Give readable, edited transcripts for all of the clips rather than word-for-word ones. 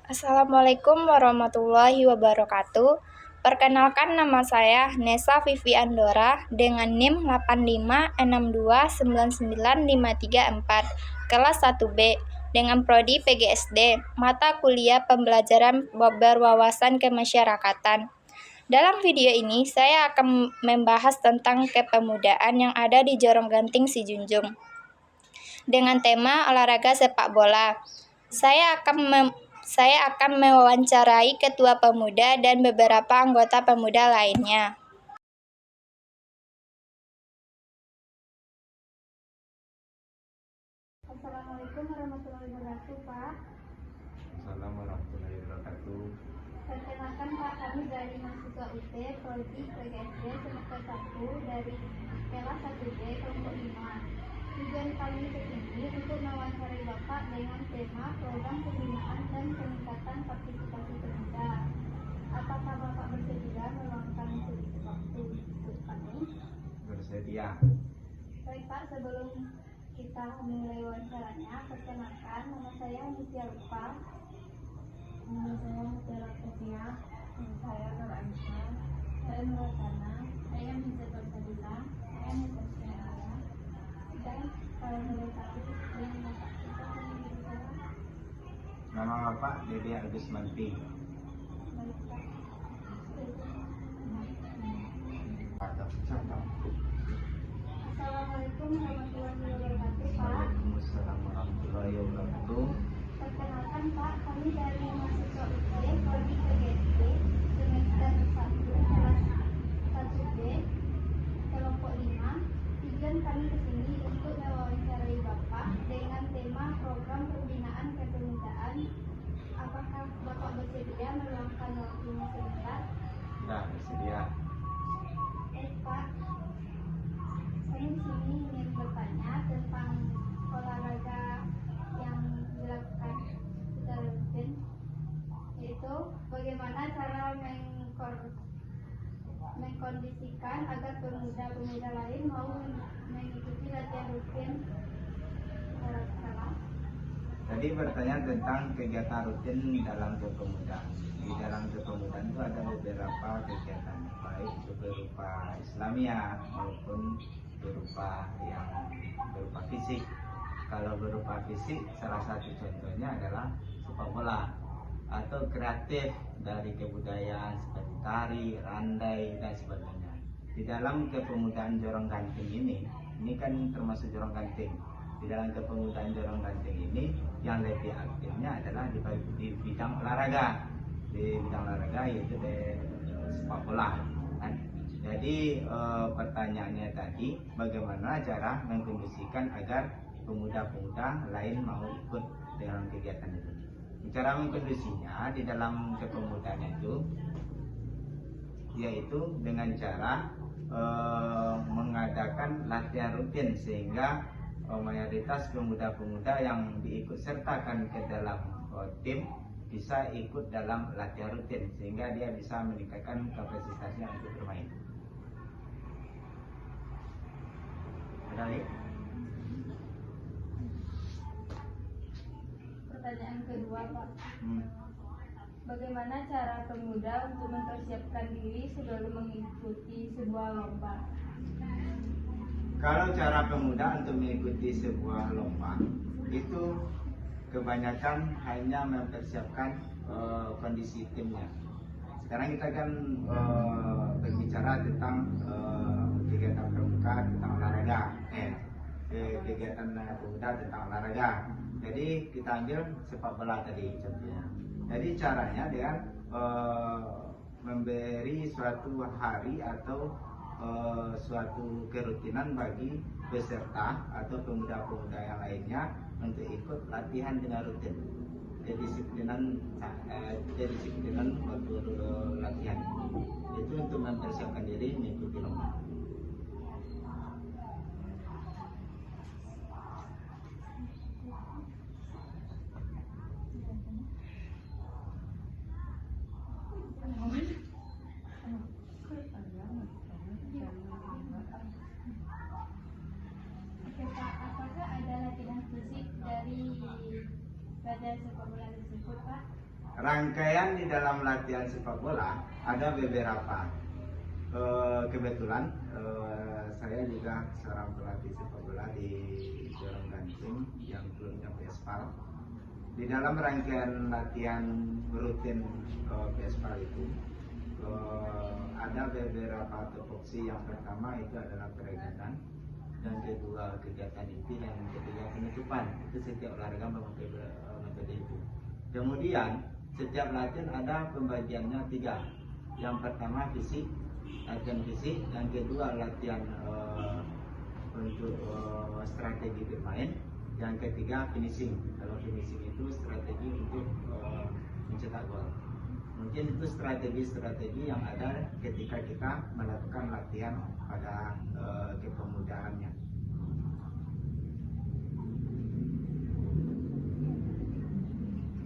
Assalamualaikum warahmatullahi wabarakatuh. Perkenalkan, nama saya Nesa Vivi Andora dengan NIM 85629953 kelas 1B dengan prodi PGSD, mata kuliah pembelajaran berwawasan kemasyarakatan. Dalam video ini, saya akan membahas tentang kepemudaan yang ada di Jorong Genting Sijunjung dengan tema olahraga sepak bola. Saya akan mewawancarai Ketua Pemuda dan beberapa anggota pemuda lainnya. Assalamualaikum warahmatullahi wabarakatuh, Pak. Assalamualaikum warahmatullahi wabarakatuh. Perkenalkan, Pak, kami dari mahasiswa UT Prodi PGSD semester 1 dari kelas 1B kelompok 5. Tujuan kami ke sini untuk mewawancarai Bapak dengan tema program pembinaan dan peningkatan partisipasi pemuda. Apakah Bapak bersedia meluangkan sedikit waktu untuk kami? Bersedia. Baik, Pak, sebelum kita mulai wawancaranya, perkenalkan, nama saya Nitya Lupa. Nama saya Mutiara Kusnia. Nama saya Nur Aisyah. Saya Nur Sana. Saya Mizatul Fadila. Saya Nisa Syahara. Dan kalau boleh tahu dengan Bapak kita berbicara. Nama Bapak Dede Agus Manti. Baik, Pak. Assalamualaikum warahmatullahi wabarakatuh, Pak. Waalaikumsalam warahmatullahi wabarakatuh. Perkenalkan, Pak, kami dari mahasiswa UT Prodi PGSD semester 1 kelas 1B kelompok 5. Tujuan kami ke sini untuk mewawancarai Bapak dengan tema program pembinaan kepemudaan. Apakah Bapak bersedia meluangkan waktunya sebentar? Sudah bersedia. Pak, saya di sini ingin bertanya tentang olahraga yang dilakukan secara rutin, yaitu bagaimana cara mengkondisikan agar pemuda-pemuda lain mau mengikuti latihan rutin secara berkala. Tadi bertanya tentang kegiatan rutin dalam kepemudaan. Di dalam kepemudaan itu ada beberapa kegiatan, baik itu berupa Islamiyah maupun berupa fisik. Kalau berupa fisik, salah satu contohnya adalah sepak bola atau kreatif dari kebudayaan seperti tari, randai, dan sebagainya. Di dalam kepemudaan Jorong Genting ini kan termasuk Jorong Genting. Di dalam kepemudaan Jorong Genting ini yang lebih aktifnya adalah di bidang olahraga. Di bidang olahraga yaitu di sepak bola. Kan? Jadi pertanyaannya tadi, bagaimana cara mengkondisikan agar pemuda-pemuda lain mau ikut dalam kegiatan itu? Cara mengkondisinya di dalam kepemudaan itu yaitu dengan cara mengadakan latihan rutin sehingga mayoritas pemuda-pemuda yang diikut sertakan ke dalam tim bisa ikut dalam latihan rutin sehingga dia bisa meningkatkan kapasitasnya untuk bermain. Ada lagi? Pertanyaan kedua, Pak. Bagaimana cara pemuda untuk mempersiapkan diri sebelum mengikuti sebuah lomba? Kalau cara pemuda untuk mengikuti sebuah lomba itu kebanyakan hanya mempersiapkan kondisi timnya. Sekarang kita kan berbicara tentang kegiatan pramuka tentang olahraga, kegiatan pemuda tentang olahraga. Jadi kita ambil sepak bola tadi contohnya. Jadi caranya dengan memberi suatu hari atau suatu kerutinan bagi peserta atau pemuda-pemuda yang lainnya untuk ikut latihan dengan rutin. Kedisiplinan waktu latihan itu untuk mempersiapkan diri mengikuti lomba. Apakah ada latihan fisik dari badan sepak bola tersebut, Pak? Rangkaian di dalam latihan sepak bola ada beberapa. Kebetulan saya juga seorang pelatih sepak bola di Jorong Ganting yang klubnya PSPAL. Di dalam rangkaian latihan rutin PSPAL itu ada beberapa tupoksi. Yang pertama itu adalah peregangan, dan kedua kegiatan inti, dan yang ketiga penutupan. Itu setiap olahraga memakai metode itu. Kemudian setiap latihan ada pembagiannya 3. Yang pertama fisik, latihan fisik. Yang kedua latihan untuk strategi bermain. Yang ketiga finishing. Kalau finishing itu strategi untuk mencetak gol. Mungkin itu strategi-strategi yang ada ketika kita melakukan latihan pada kepemudaannya.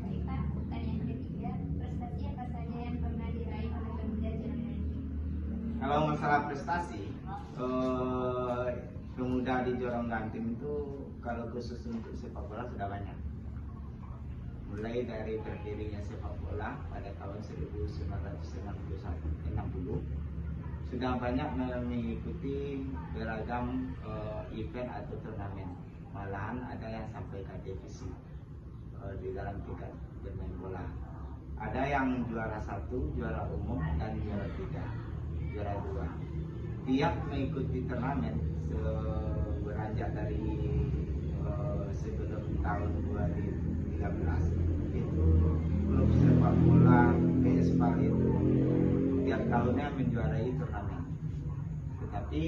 Baik Pak, pertanyaan ketiga, prestasi apa saja yang pernah diraih oleh pemuda Jorong Ganting? Kalau masalah prestasi, pemuda di Jorong Ganting itu kalau khusus untuk sepak bola sudah banyak. Mulai dari berdirinya sepak bola pada tahun 1960, sudah banyak mengikuti beragam event atau turnamen. Malahan ada yang sampai ke divisi di dalam tingkat bermain bola. Ada yang juara 1, juara umum, dan juara 3, juara 2. Tiap mengikuti turnamen beranjak dari sebelum tahun 2013 itu klub sepak bola PSPAL itu tiap tahunnya menjuarai turnamen. Tetapi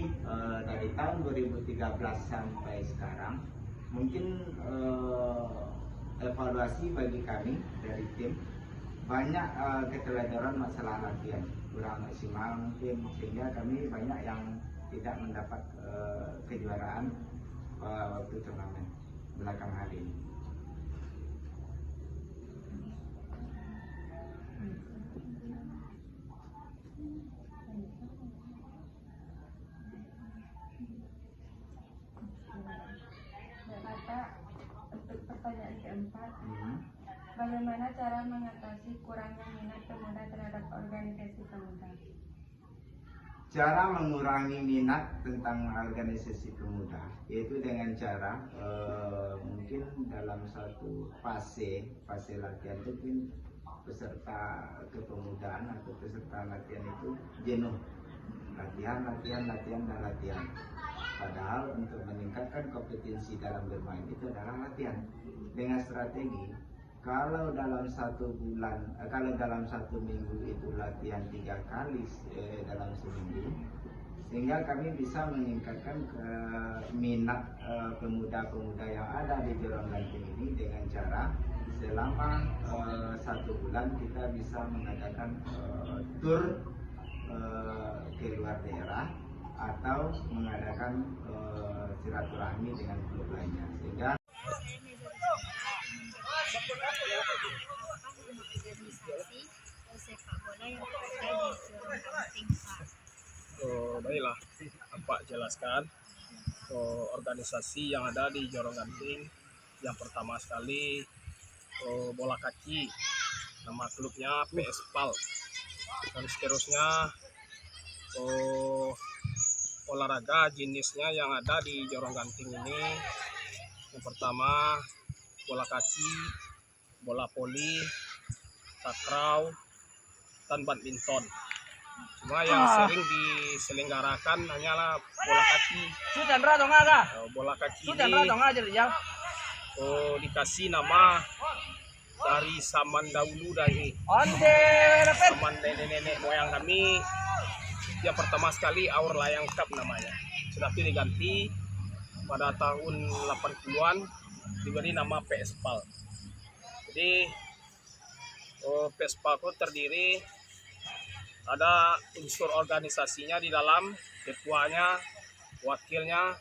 dari tahun 2013 sampai sekarang mungkin evaluasi bagi kami dari tim banyak keteladaran masalah latihan kurang maksimal mungkin, sehingga kami banyak yang tidak mendapat kejuaraan waktu turnamen belakang hari ini. Bapak, untuk pertanyaan keempat, bagaimana cara mengatasi kurangnya minat pemuda terhadap organisasi pemuda? Cara mengurangi minat tentang organisasi pemuda yaitu dengan cara mungkin dalam satu fase latihan itu mungkin peserta kepemudaan atau peserta latihan itu jenuh latihan. Padahal untuk meningkatkan kompetensi dalam bermain itu adalah latihan dengan strategi. Kalau dalam satu minggu itu latihan 3 kali dalam seminggu, sehingga kami bisa meningkatkan minat pemuda-pemuda yang ada di Jorong Ganting ini dengan cara selama 1 bulan kita bisa mengadakan tur ke luar daerah atau mengadakan silaturahmi dengan klub lainnya, sehingga organisasi sepak bola yang ada di Jorong Ganting, Pak. Baiklah, Pak jelaskan organisasi yang ada di Jorong Ganting. Yang pertama sekali bola kaki, nama klubnya PSPAL, dan seterusnya olahraga jenisnya yang ada di Jorong Ganting ini. Yang pertama bola kaki, bola voli, takraw, dan badminton. Cuma yang sering diselenggarakan hanyalah bola kaki. Bola kaki ini dikasih nama dari zaman dahulu, dari zaman nenek moyang kami. Yang pertama sekali Aur Layang Cup namanya. Sudah diganti pada tahun 80-an diberi nama PSPAL. Jadi PSPAL itu terdiri, ada unsur organisasinya di dalam, ketuanya, wakilnya,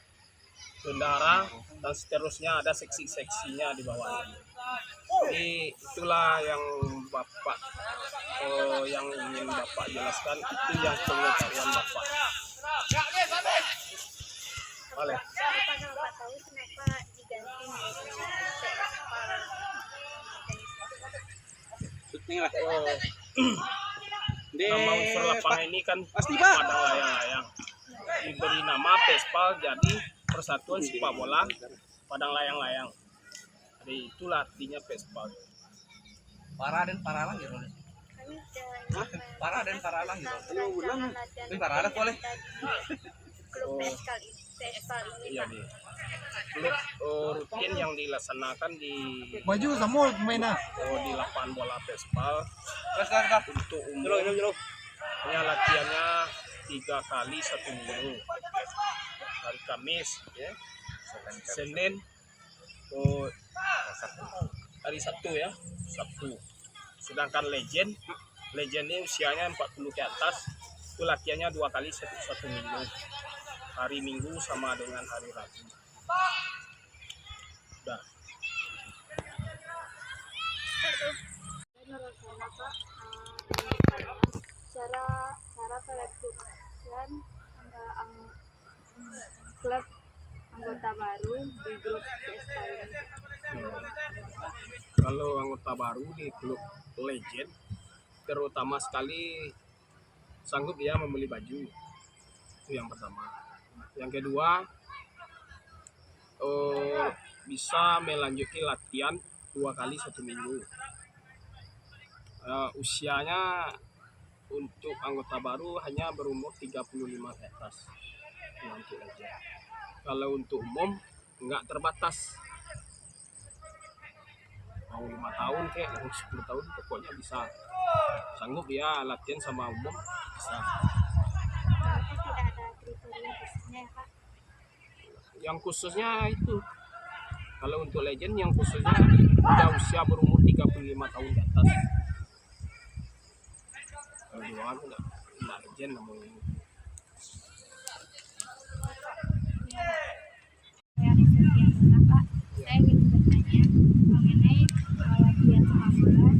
bendara, dan seterusnya ada seksi-seksinya di bawahnya. Jadi itulah yang Bapak yang ingin Bapak jelaskan, itu yang pengetahuan Bapak. Boleh. Apakah Bapak tahu kenapa diganti nama PSPAL? Nama unsur lapangan ini kan Pasti, Pak. padang layang-layang. Diberi nama Pespal jadi Persatuan Sepak Bola Padang Layang-Layang. Jadi itulah artinya Pespal. Parah dan parah lah gitu. Kami Parah dan parah lah gitu. rancangan latihan Ini parah lah boleh. klub PSPal ini Iya Pak. di klub rutin yang dilaksanakan di Maju sama mainnya. di lapangan bola Pespal Terus. untuk umum. Hanya latihannya 3 kali 1 minggu. Hari Kamis, ya. Senin, hari Sabtu ya, Sabtu. Sedangkan legend ini usianya 40 ke atas, itu latihannya 2 kali 1 minggu. Hari Minggu sama dengan hari Rabu. Udah. Menurut saya Pak, cara perekrutan klub anggota baru di grup PSPal ini. Kalau anggota baru di klub legend, terutama sekali sanggup dia membeli baju. Itu yang pertama. Yang kedua, bisa melanjuti latihan 2 kali 1 minggu. Usianya untuk anggota baru hanya berumur 35 ke atas. Untuk legend. Kalau untuk umum nggak terbatas. Mau 5 tahun kayak mau 10 tahun pokoknya bisa. Sanggup dia latihan sama umum bisa. Berarti tidak ada kriteria khususnya ya Pak. Yang khususnya itu kalau untuk legend yang khususnya udah usia berumur 35 tahun ke atas. Kalau di bawah enggak legend namanya. Saya Resetia Dona Pak, saya ingin bertanya mengenai latihan sepak bola.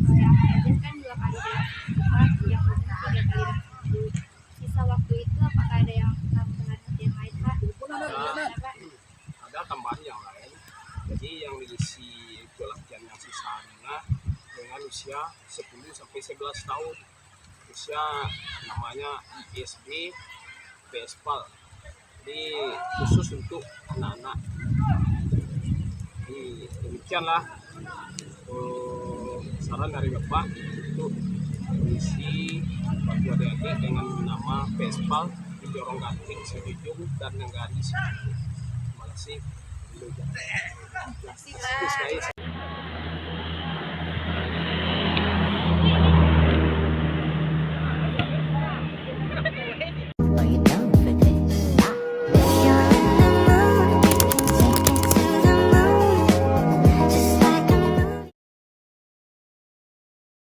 Yang legend kan 2 kali dalam seminggu, yang umum 3 kali dalam seminggu. Sisa waktu itu apakah ada yang tambahan latihan lain Pak? Pak? Ada tambahan yang lain. Jadi yang diisi itu latihan yang sisanya dengan usia 10 sampai 11 tahun. Usia namanya ISB PSPal. Jadi khusus untuk anak-anak. Jadi demikianlah saran dari Bapak untuk mengisi bagi adik-adik dengan nama PSPal di Jorong Ganting, Sejujung, dan Nenggari. Terima kasih. Terima kasih Pak.